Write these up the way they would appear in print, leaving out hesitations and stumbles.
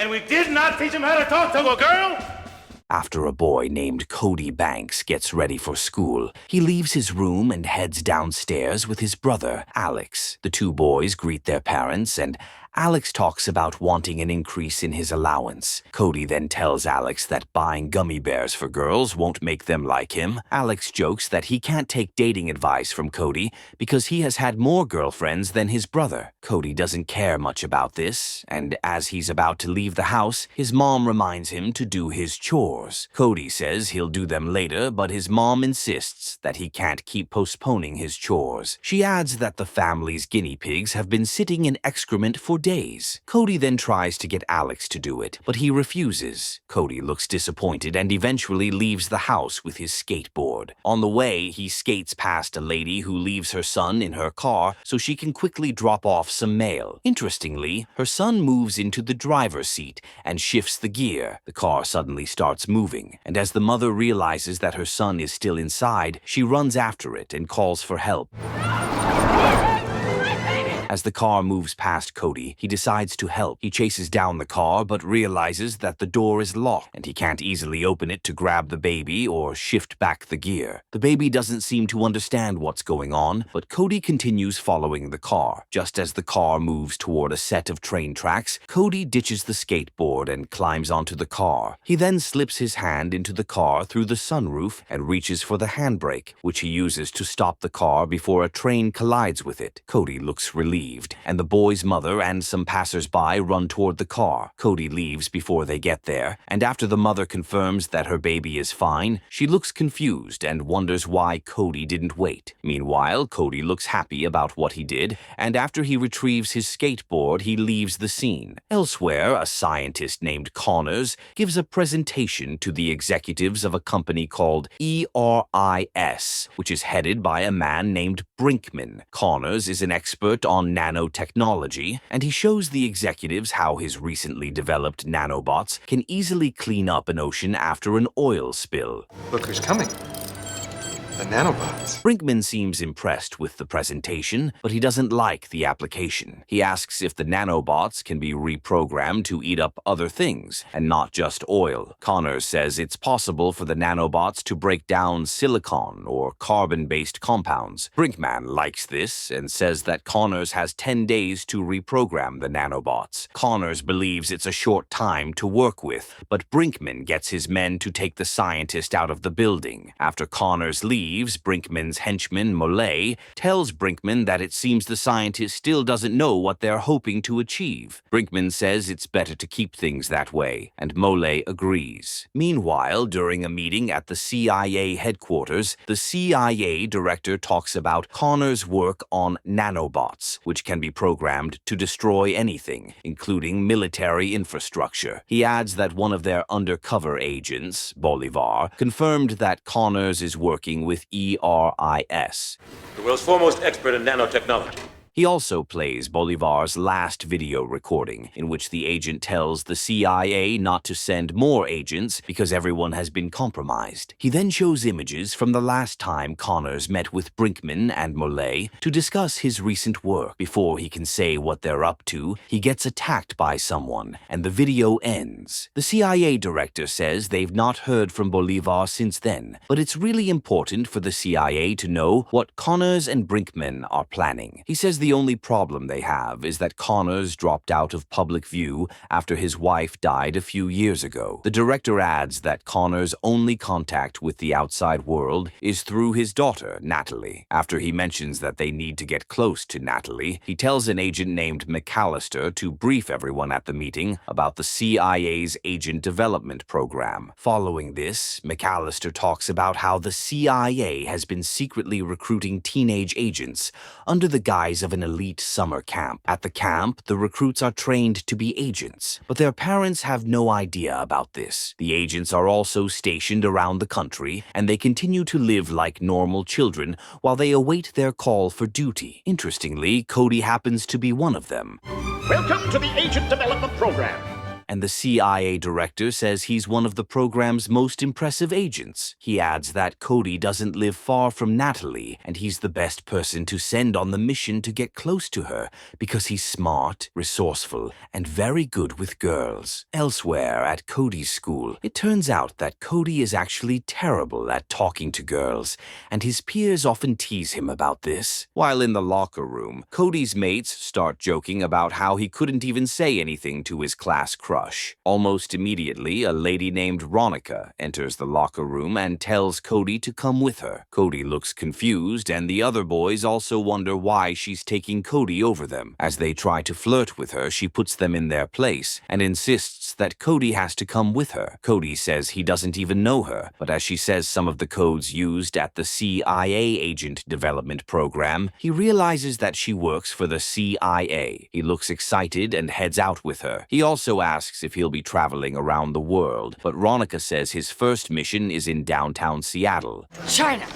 And we did not teach him how to talk to a girl? After a boy named Cody Banks gets ready for school, he leaves his room and heads downstairs with his brother, Alex. The two boys greet their parents, and Alex talks about wanting an increase in his allowance. Cody then tells Alex that buying gummy bears for girls won't make them like him. Alex jokes that he can't take dating advice from Cody because he has had more girlfriends than his brother. Cody doesn't care much about this, and as he's about to leave the house, his mom reminds him to do his chores. Cody says he'll do them later, but his mom insists that he can't keep postponing his chores. She adds that the family's guinea pigs have been sitting in excrement for days. Cody then tries to get Alex to do it, but he refuses. Cody looks disappointed and eventually leaves the house with his skateboard. On the way, he skates past a lady who leaves her son in her car so she can quickly drop off some mail. Interestingly, her son moves into the driver's seat and shifts the gear. The car suddenly starts moving, and as the mother realizes that her son is still inside, she runs after it and calls for help. As the car moves past Cody, he decides to help. He chases down the car but realizes that the door is locked and he can't easily open it to grab the baby or shift back the gear. The baby doesn't seem to understand what's going on, but Cody continues following the car. Just as the car moves toward a set of train tracks, Cody ditches the skateboard and climbs onto the car. He then slips his hand into the car through the sunroof and reaches for the handbrake, which he uses to stop the car before a train collides with it. Cody looks relieved, and the boy's mother and some passers-by run toward the car. Cody leaves before they get there, and after the mother confirms that her baby is fine, she looks confused and wonders why Cody didn't wait. Meanwhile, Cody looks happy about what he did, and after he retrieves his skateboard, he leaves the scene. Elsewhere, a scientist named Connors gives a presentation to the executives of a company called ERIS, which is headed by a man named Brinkman. Connors is an expert on nanotechnology, and he shows the executives how his recently developed nanobots can easily clean up an ocean after an oil spill. Look who's coming. The nanobots. Brinkman seems impressed with the presentation, but he doesn't like the application. He asks if the nanobots can be reprogrammed to eat up other things, and not just oil. Connors says it's possible for the nanobots to break down silicon or carbon-based compounds. Brinkman likes this and says that Connors has 10 days to reprogram the nanobots. Connors believes it's a short time to work with, but Brinkman gets his men to take the scientist out of the building. After Connors leaves, Brinkman's henchman, Molay, tells Brinkman that it seems the scientist still doesn't know what they're hoping to achieve. Brinkman says it's better to keep things that way, and Molay agrees. Meanwhile, during a meeting at the CIA headquarters, the CIA director talks about Connor's work on nanobots, which can be programmed to destroy anything, including military infrastructure. He adds that one of their undercover agents, Bolivar, confirmed that Connors is working with ERIS. The world's foremost expert in nanotechnology. He also plays Bolivar's last video recording, in which the agent tells the CIA not to send more agents because everyone has been compromised. He then shows images from the last time Connors met with Brinkman and Molay to discuss his recent work. Before he can say what they're up to, he gets attacked by someone, and the video ends. The CIA director says they've not heard from Bolivar since then, but it's really important for the CIA to know what Connors and Brinkman are planning. He says the only problem they have is that Connors dropped out of public view after his wife died a few years ago. The director adds that Connors' only contact with the outside world is through his daughter, Natalie. After he mentions that they need to get close to Natalie, he tells an agent named McAllister to brief everyone at the meeting about the CIA's agent development program. Following this, McAllister talks about how the CIA has been secretly recruiting teenage agents under the guise of an elite summer camp. At the camp, the recruits are trained to be agents, but their parents have no idea about this. The agents are also stationed around the country, and they continue to live like normal children while they await their call for duty. Interestingly, Cody happens to be one of them. Welcome to the Agent Development Program. and the CIA director says he's one of the program's most impressive agents. He adds that Cody doesn't live far from Natalie, and he's the best person to send on the mission to get close to her because he's smart, resourceful, and very good with girls. Elsewhere at Cody's school, it turns out that Cody is actually terrible at talking to girls, and his peers often tease him about this. While in the locker room, Cody's mates start joking about how he couldn't even say anything to his class crush. Almost immediately, a lady named Ronica enters the locker room and tells Cody to come with her. Cody looks confused, and the other boys also wonder why she's taking Cody over them. As they try to flirt with her, she puts them in their place and insists that Cody has to come with her. Cody says he doesn't even know her, but as she says some of the codes used at the CIA agent development program, he realizes that she works for the CIA. He looks excited and heads out with her. He also asks if he'll be traveling around the world, but Ronica says his first mission is in downtown Seattle. China.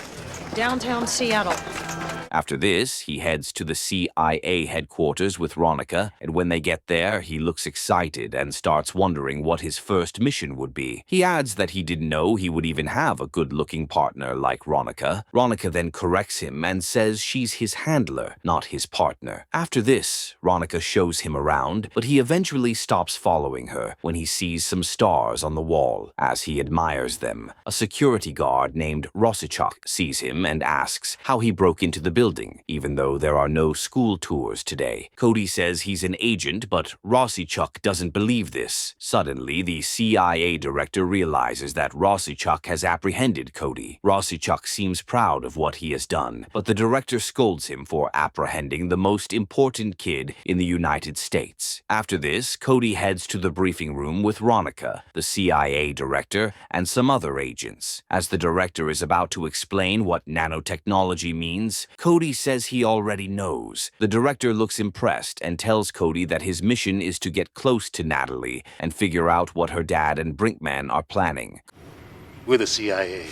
Downtown Seattle. After this, he heads to the CIA headquarters with Ronica, and when they get there, he looks excited and starts wondering what his first mission would be. He adds that he didn't know he would even have a good-looking partner like Ronica. Ronica then corrects him and says she's his handler, not his partner. After this, Ronica shows him around, but he eventually stops following her when he sees some stars on the wall. As he admires them, a security guard named Rosichuk sees him and asks how he broke into the building, even though there are no school tours today. Cody says he's an agent, but Rosichuk doesn't believe this. Suddenly, the CIA director realizes that Rosichuk has apprehended Cody. Rosichuk seems proud of what he has done, but the director scolds him for apprehending the most important kid in the United States. After this, Cody heads to the briefing room with Ronica, the CIA director, and some other agents. As the director is about to explain what nanotechnology means, Cody says he already knows. The director looks impressed and tells Cody that his mission is to get close to Natalie and figure out what her dad and Brinkman are planning. We're the CIA.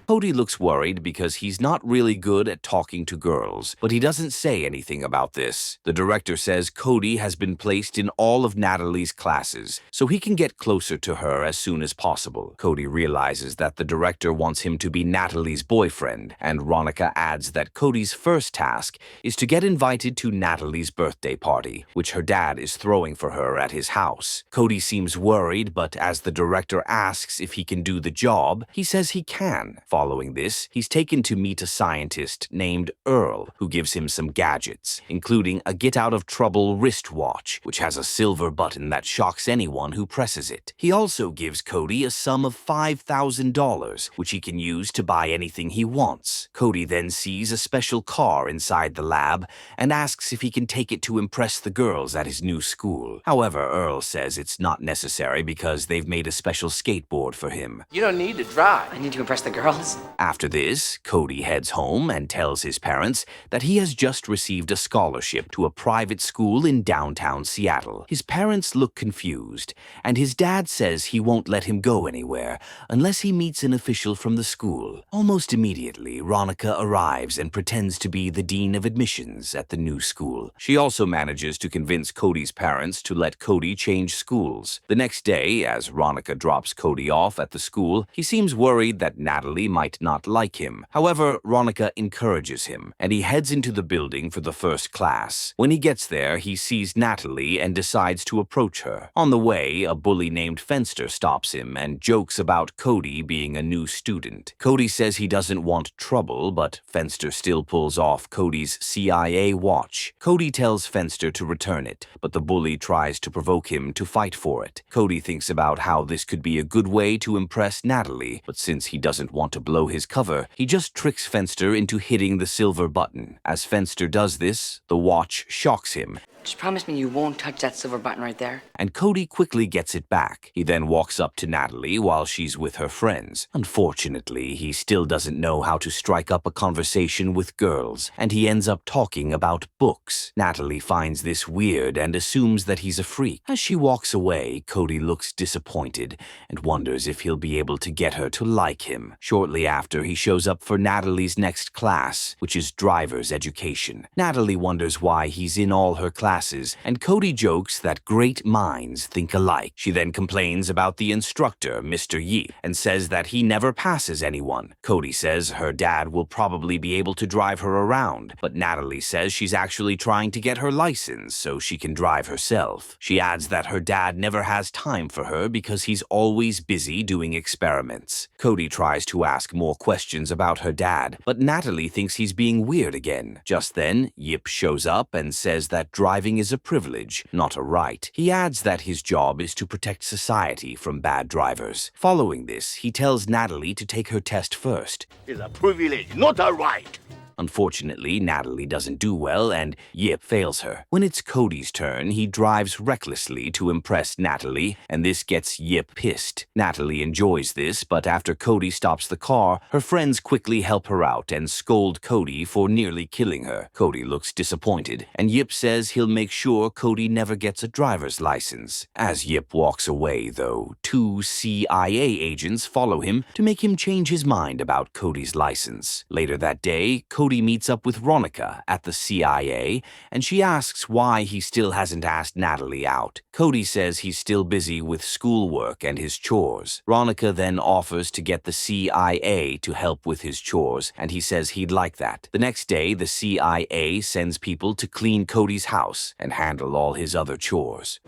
Cody looks worried because he's not really good at talking to girls, but he doesn't say anything about this. The director says Cody has been placed in all of Natalie's classes, so he can get closer to her as soon as possible. Cody realizes that the director wants him to be Natalie's boyfriend, and Ronica adds that Cody's first task is to get invited to Natalie's birthday party, which her dad is throwing for her at his house. Cody seems worried, but as the director asks if he can do the job, he says he can. Following this, he's taken to meet a scientist named Earl, who gives him some gadgets, including a get-out-of-trouble wristwatch, which has a silver button that shocks anyone who presses it. He also gives Cody a sum of $5,000, which he can use to buy anything he wants. Cody then sees a special car inside the lab and asks if he can take it to impress the girls at his new school. However, Earl says it's not necessary because they've made a special skateboard for him. You don't need to drive. I need to impress the girls. After this, Cody heads home and tells his parents that he has just received a scholarship to a private school in downtown Seattle. His parents look confused, and his dad says he won't let him go anywhere unless he meets an official from the school. Almost immediately, Ronica arrives and pretends to be the dean of admissions at the new school. She also manages to convince Cody's parents to let Cody change schools. The next day, as Ronica drops Cody off at the school, he seems worried that Natalie might not like him. However, Ronica encourages him, and he heads into the building for the first class. When he gets there, he sees Natalie and decides to approach her. On the way, a bully named Fenster stops him and jokes about Cody being a new student. Cody says he doesn't want trouble, but Fenster still pulls off Cody's CIA watch. Cody tells Fenster to return it, but the bully tries to provoke him to fight for it. Cody thinks about how this could be a good way to impress Natalie, but since he doesn't want to blow his cover, he just tricks Fenster into hitting the silver button. As Fenster does this, the watch shocks him. Just promise me you won't touch that silver button right there. And Cody quickly gets it back. He then walks up to Natalie while she's with her friends. Unfortunately, he still doesn't know how to strike up a conversation with girls, and he ends up talking about books. Natalie finds this weird and assumes that he's a freak. As she walks away, Cody looks disappointed and wonders if he'll be able to get her to like him. Shortly after, he shows up for Natalie's next class, which is driver's education. Natalie wonders why he's in all her classes classes, and Cody jokes that great minds think alike. She then complains about the instructor, Mr. Yi, and says that he never passes anyone. Cody says her dad will probably be able to drive her around, but Natalie says she's actually trying to get her license so she can drive herself. She adds that her dad never has time for her because he's always busy doing experiments. Cody tries to ask more questions about her dad, but Natalie thinks he's being weird again. Just then, Yip shows up and says that driving is a privilege, not a right. He adds that his job is to protect society from bad drivers. Following this, he tells Natalie to take her test first. It's a privilege, not a right. Unfortunately, Natalie doesn't do well and Yip fails her. When it's Cody's turn, he drives recklessly to impress Natalie, and this gets Yip pissed. Natalie enjoys this, but after Cody stops the car, her friends quickly help her out and scold Cody for nearly killing her. Cody looks disappointed, and Yip says he'll make sure Cody never gets a driver's license. As Yip walks away, though, 2 CIA agents follow him to make him change his mind about Cody's license. Later that day, Cody meets up with Ronica at the CIA, and she asks why he still hasn't asked Natalie out. Cody says he's still busy with schoolwork and his chores. Ronica then offers to get the CIA to help with his chores, and he says he'd like that. The next day, the CIA sends people to clean Cody's house and handle all his other chores.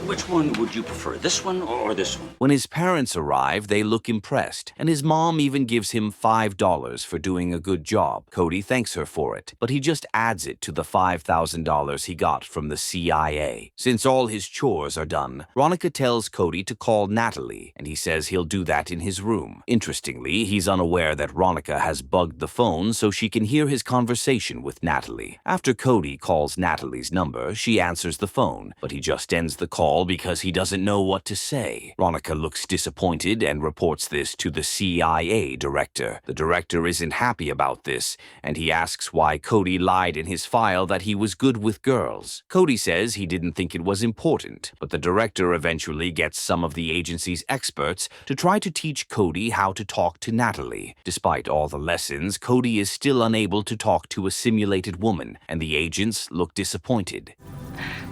Which one would you prefer, this one or this one? When his parents arrive, they look impressed, and his mom even gives him $5 for doing a good job. Cody thanks her for it, but he just adds it to the $5,000 he got from the CIA. Since all his chores are done, Ronica tells Cody to call Natalie, and he says he'll do that in his room. Interestingly, he's unaware that Ronica has bugged the phone so she can hear his conversation with Natalie. After Cody calls Natalie's number, she answers the phone, but he just ends the call because he doesn't know what to say. Ronica looks disappointed and reports this to the CIA director. The director isn't happy about this, and he asks why Cody lied in his file that he was good with girls. Cody says he didn't think it was important, but the director eventually gets some of the agency's experts to try to teach Cody how to talk to Natalie. Despite all the lessons, Cody is still unable to talk to a simulated woman, and the agents look disappointed.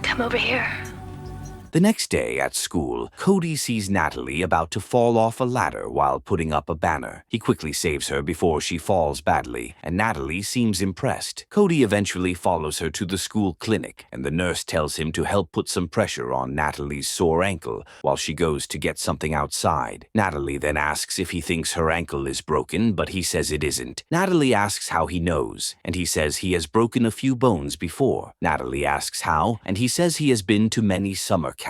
Come over here. The next day at school, Cody sees Natalie about to fall off a ladder while putting up a banner. He quickly saves her before she falls badly, and Natalie seems impressed. Cody eventually follows her to the school clinic, and the nurse tells him to help put some pressure on Natalie's sore ankle while she goes to get something outside. Natalie then asks if he thinks her ankle is broken, but he says it isn't. Natalie asks how he knows, and he says he has broken a few bones before. Natalie asks how, and he says he has been to many summer camps.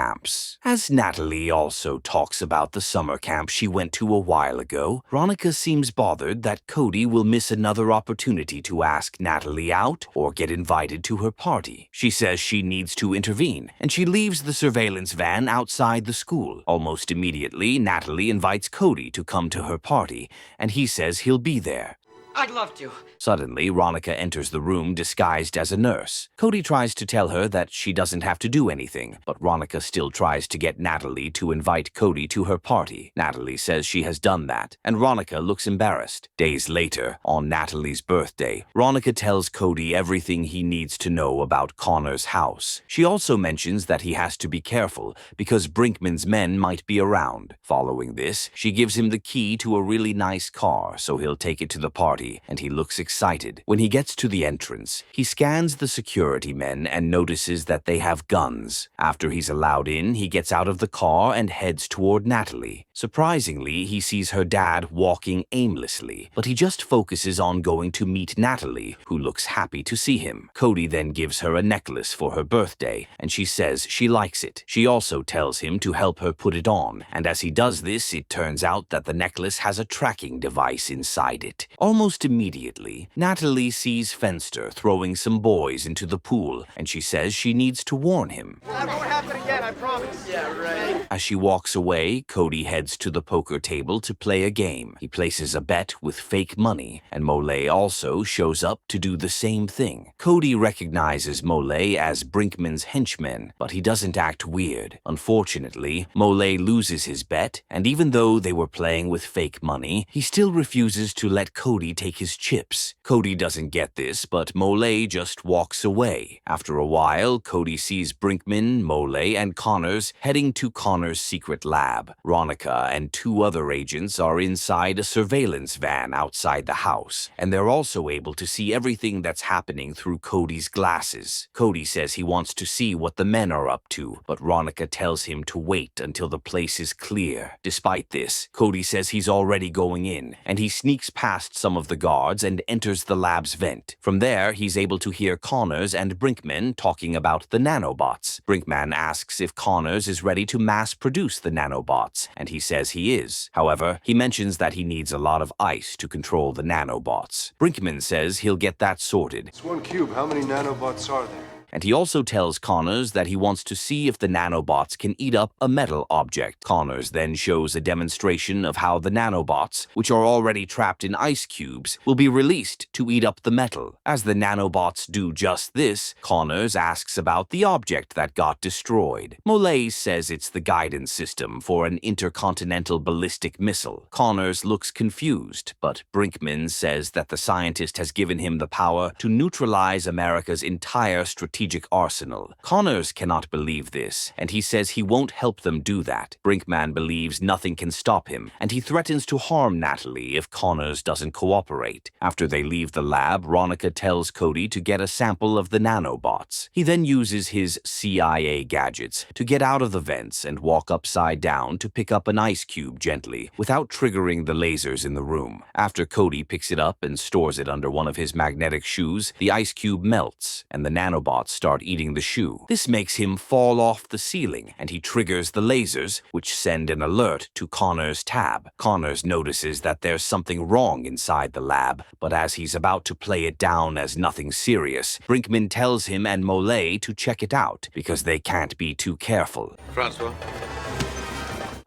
As Natalie also talks about the summer camp she went to a while ago, Ronica seems bothered that Cody will miss another opportunity to ask Natalie out or get invited to her party. She says she needs to intervene, and she leaves the surveillance van outside the school. Almost immediately, Natalie invites Cody to come to her party, and he says he'll be there. I'd love to. Suddenly, Ronica enters the room disguised as a nurse. Cody tries to tell her that she doesn't have to do anything, but Ronica still tries to get Natalie to invite Cody to her party. Natalie says she has done that, and Ronica looks embarrassed. Days later, on Natalie's birthday, Ronica tells Cody everything he needs to know about Connor's house. She also mentions that he has to be careful because Brinkman's men might be around. Following this, she gives him the key to a really nice car so he'll take it to the party, and he looks excited. When he gets to the entrance, he scans the security men and notices that they have guns. After he's allowed in, he gets out of the car and heads toward Natalie. Surprisingly, he sees her dad walking aimlessly, but he just focuses on going to meet Natalie, who looks happy to see him. Cody then gives her a necklace for her birthday, and she says she likes it. She also tells him to help her put it on, and as he does this, it turns out that the necklace has a tracking device inside it. Almost immediately, Natalie sees Fenster throwing some boys into the pool, and she says she needs to warn him. That won't happen again, I promise. Yeah, right. As she walks away, Cody heads to the poker table to play a game. He places a bet with fake money, and Molay also shows up to do the same thing. Cody recognizes Molay as Brinkman's henchman, but he doesn't act weird. Unfortunately, Molay loses his bet, and even though they were playing with fake money, he still refuses to let Cody take take his chips. Cody doesn't get this, but Mole just walks away. After a while, Cody sees Brinkman, Mole, and Connors heading to Connors' secret lab. Ronica and 2 other agents are inside a surveillance van outside the house, and they're also able to see everything that's happening through Cody's glasses. Cody says he wants to see what the men are up to, but Ronica tells him to wait until the place is clear. Despite this, Cody says he's already going in, and he sneaks past some of the guards and enters the lab's vent. From there, he's able to hear Connors and Brinkman talking about the nanobots. Brinkman asks if Connors is ready to mass-produce the nanobots, and he says he is. However, he mentions that he needs a lot of ice to control the nanobots. Brinkman says he'll get that sorted. It's 1 cube. How many nanobots are there? And he also tells Connors that he wants to see if the nanobots can eat up a metal object. Connors then shows a demonstration of how the nanobots, which are already trapped in ice cubes, will be released to eat up the metal. As the nanobots do just this, Connors asks about the object that got destroyed. Mole says it's the guidance system for an intercontinental ballistic missile. Connors looks confused, but Brinkman says that the scientist has given him the power to neutralize America's entire strategic arsenal. Connors cannot believe this, and he says he won't help them do that. Brinkman believes nothing can stop him, and he threatens to harm Natalie if Connors doesn't cooperate. After they leave the lab, Ronica tells Cody to get a sample of the nanobots. He then uses his CIA gadgets to get out of the vents and walk upside down to pick up an ice cube gently, without triggering the lasers in the room. After Cody picks it up and stores it under one of his magnetic shoes, the ice cube melts, and the nanobots start eating the shoe. This makes him fall off the ceiling, and he triggers the lasers, which send an alert to Connors' tab. Connors notices that there's something wrong inside the lab, but as he's about to play it down as nothing serious, Brinkman tells him and Mole to check it out, because they can't be too careful. Francois?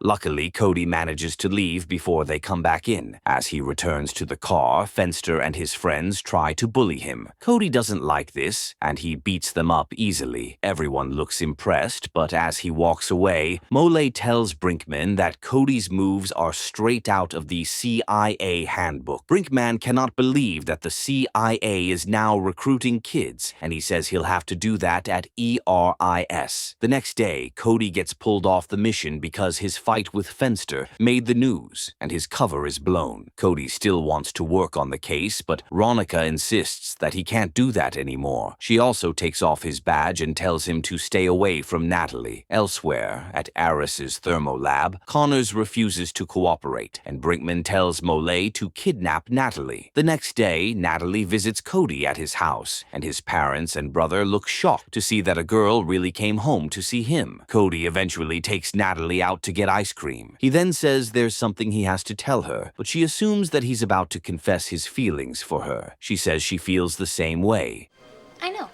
Luckily, Cody manages to leave before they come back in. As he returns to the car, Fenster and his friends try to bully him. Cody doesn't like this, and he beats them up easily. Everyone looks impressed, but as he walks away, Mole tells Brinkman that Cody's moves are straight out of the CIA handbook. Brinkman cannot believe that the CIA is now recruiting kids, and he says he'll have to do that at ERIS. The next day, Cody gets pulled off the mission because his fight with Fenster made the news, and his cover is blown. Cody still wants to work on the case, but Ronica insists that he can't do that anymore. She also takes off his badge and tells him to stay away from Natalie. Elsewhere, at Aris's thermolab, Connors refuses to cooperate, and Brinkman tells Mole to kidnap Natalie. The next day, Natalie visits Cody at his house, and his parents and brother look shocked to see that a girl really came home to see him. Cody eventually takes Natalie out to get ice cream. He then says there's something he has to tell her, but she assumes that he's about to confess his feelings for her. She says she feels the same way. I know.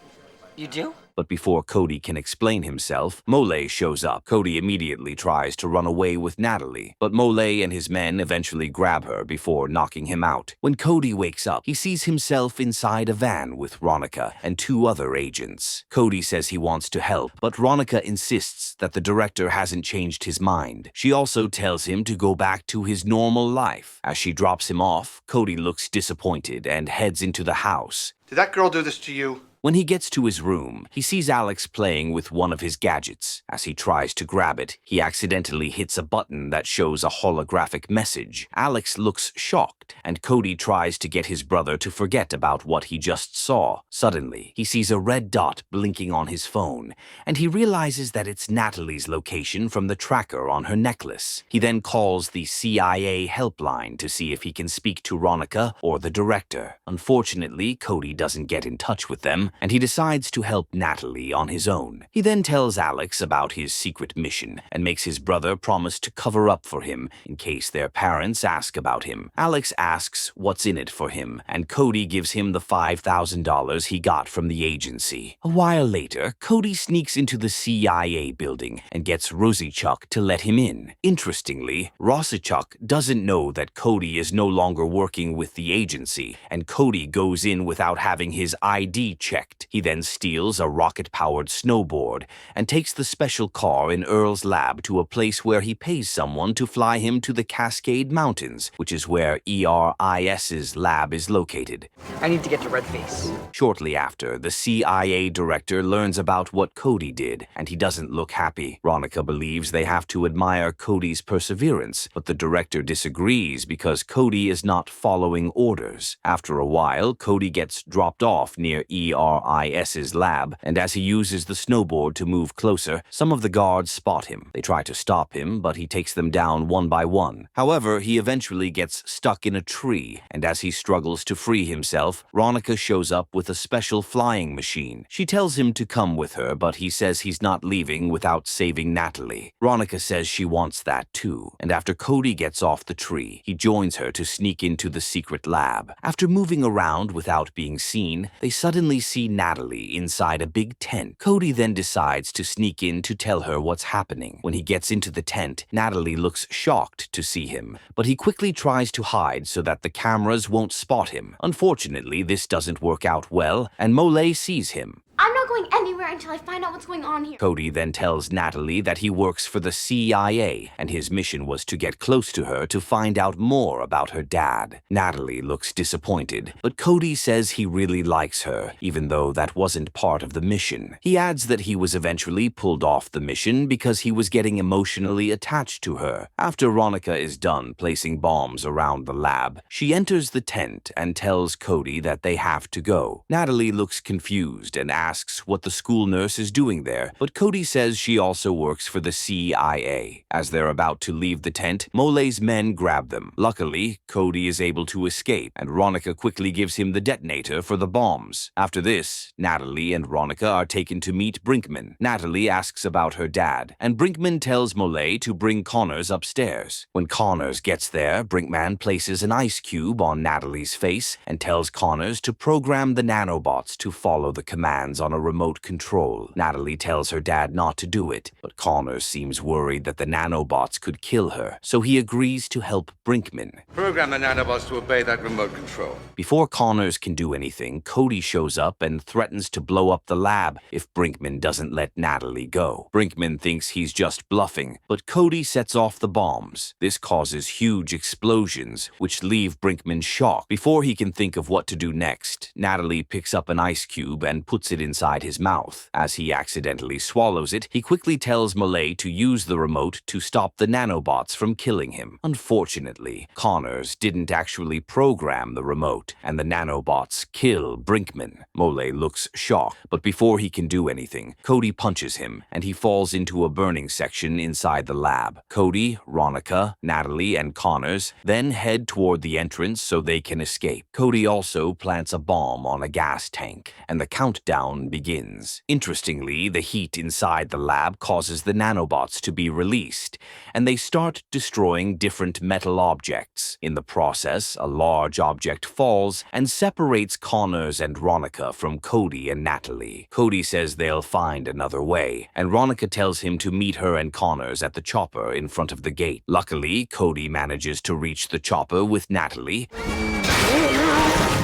You do? But before Cody can explain himself, Mole shows up. Cody immediately tries to run away with Natalie, but Mole and his men eventually grab her before knocking him out. When Cody wakes up, he sees himself inside a van with Ronica and 2 other agents. Cody says he wants to help, but Ronica insists that the director hasn't changed his mind. She also tells him to go back to his normal life. As she drops him off, Cody looks disappointed and heads into the house. Did that girl do this to you? When he gets to his room, he sees Alex playing with one of his gadgets. As he tries to grab it, he accidentally hits a button that shows a holographic message. Alex looks shocked, and Cody tries to get his brother to forget about what he just saw. Suddenly, he sees a red dot blinking on his phone, and he realizes that it's Natalie's location from the tracker on her necklace. He then calls the CIA helpline to see if he can speak to Ronica or the director. Unfortunately, Cody doesn't get in touch with them, and he decides to help Natalie on his own. He then tells Alex about his secret mission and makes his brother promise to cover up for him in case their parents ask about him. Alex asks what's in it for him, and Cody gives him the $5,000 he got from the agency. A while later, Cody sneaks into the CIA building and gets Rosichuk to let him in. Interestingly, Rosichuk doesn't know that Cody is no longer working with the agency, and Cody goes in without having his ID checked. eject. He then steals a rocket-powered snowboard and takes the special car in Earl's lab to a place where he pays someone to fly him to the Cascade Mountains, which is where ERIS's lab is located. I need to get to Redface. Shortly after, the CIA director learns about what Cody did, and he doesn't look happy. Ronica believes they have to admire Cody's perseverance, but the director disagrees because Cody is not following orders. After a while, Cody gets dropped off near ERIS's lab, and as he uses the snowboard to move closer, some of the guards spot him. They try to stop him, but he takes them down one by one. However, he eventually gets stuck in a tree, and as he struggles to free himself, Ronica shows up with a special flying machine. She tells him to come with her, but he says he's not leaving without saving Natalie. Ronica says she wants that too, and after Cody gets off the tree, he joins her to sneak into the secret lab. After moving around without being seen, they suddenly see Natalie inside a big tent. Cody then decides to sneak in to tell her what's happening. When he gets into the tent, Natalie looks shocked to see him, but he quickly tries to hide so that the cameras won't spot him. Unfortunately, this doesn't work out well, and Molay sees him. I'm not going anywhere until I find out what's going on here. Cody then tells Natalie that he works for the CIA, and his mission was to get close to her to find out more about her dad. Natalie looks disappointed, but Cody says he really likes her, even though that wasn't part of the mission. He adds that he was eventually pulled off the mission because he was getting emotionally attached to her. After Ronica is done placing bombs around the lab, she enters the tent and tells Cody that they have to go. Natalie looks confused and asks what the school nurse is doing there, but Cody says she also works for the CIA. As they're about to leave the tent, Molay's men grab them. Luckily, Cody is able to escape, and Ronica quickly gives him the detonator for the bombs. After this, Natalie and Ronica are taken to meet Brinkman. Natalie asks about her dad, and Brinkman tells Molay to bring Connors upstairs. When Connors gets there, Brinkman places an ice cube on Natalie's face and tells Connors to program the nanobots to follow the commands on a remote control. Natalie tells her dad not to do it, but Connors seems worried that the nanobots could kill her, so he agrees to help Brinkman. Program the nanobots to obey that remote control. Before Connors can do anything, Cody shows up and threatens to blow up the lab if Brinkman doesn't let Natalie go. Brinkman thinks he's just bluffing, but Cody sets off the bombs. This causes huge explosions, which leave Brinkman shocked. Before he can think of what to do next, Natalie picks up an ice cube and puts it inside his mouth. As he accidentally swallows it, he quickly tells Molay to use the remote to stop the nanobots from killing him. Unfortunately, Connors didn't actually program the remote, and the nanobots kill Brinkman. Molay looks shocked, but before he can do anything, Cody punches him, and he falls into a burning section inside the lab. Cody, Ronica, Natalie, and Connors then head toward the entrance so they can escape. Cody also plants a bomb on a gas tank, and the countdown begins. Interestingly, the heat inside the lab causes the nanobots to be released, and they start destroying different metal objects. In the process, a large object falls and separates Connors and Ronica from Cody and Natalie. Cody says they'll find another way, and Ronica tells him to meet her and Connors at the chopper in front of the gate. Luckily, Cody manages to reach the chopper with Natalie,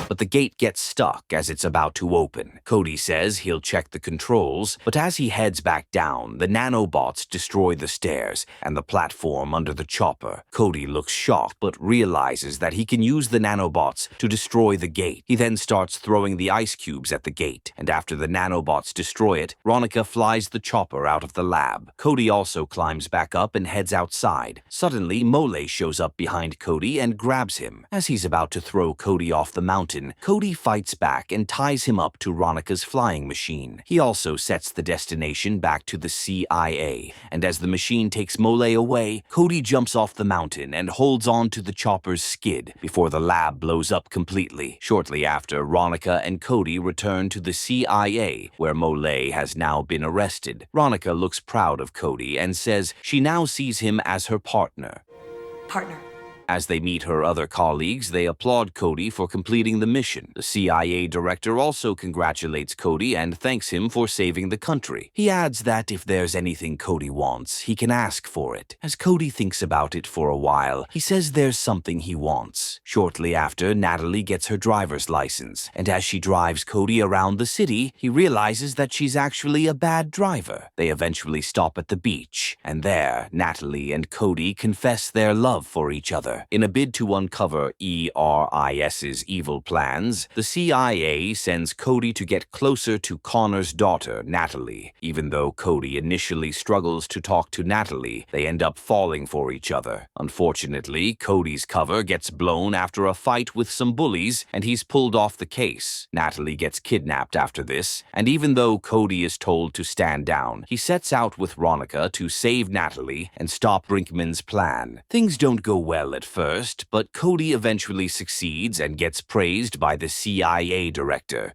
but the gate gets stuck as it's about to open. Cody says he'll check the controls, but as he heads back down, the nanobots destroy the stairs and the platform under the chopper. Cody looks shocked, but realizes that he can use the nanobots to destroy the gate. He then starts throwing the ice cubes at the gate, and after the nanobots destroy it, Ronica flies the chopper out of the lab. Cody also climbs back up and heads outside. Suddenly, Molay shows up behind Cody and grabs him. As he's about to throw Cody off the mountain, Cody fights back and ties him up to Ronica's flying machine. He also sets the destination back to the CIA, and as the machine takes Molay away, Cody jumps off the mountain and holds on to the chopper's skid before the lab blows up completely. Shortly after, Ronica and Cody return to the CIA, where Molay has now been arrested. Ronica looks proud of Cody and says she now sees him as her partner. Partner. As they meet her other colleagues, they applaud Cody for completing the mission. The CIA director also congratulates Cody and thanks him for saving the country. He adds that if there's anything Cody wants, he can ask for it. As Cody thinks about it for a while, he says there's something he wants. Shortly after, Natalie gets her driver's license, and as she drives Cody around the city, he realizes that she's actually a bad driver. They eventually stop at the beach, and there, Natalie and Cody confess their love for each other. In a bid to uncover ERIS's evil plans, the CIA sends Cody to get closer to Connor's daughter, Natalie. Even though Cody initially struggles to talk to Natalie, they end up falling for each other. Unfortunately, Cody's cover gets blown after a fight with some bullies, and he's pulled off the case. Natalie gets kidnapped after this, and even though Cody is told to stand down, he sets out with Ronica to save Natalie and stop Brinkman's plan. Things don't go well at first, but Cody eventually succeeds and gets praised by the CIA director.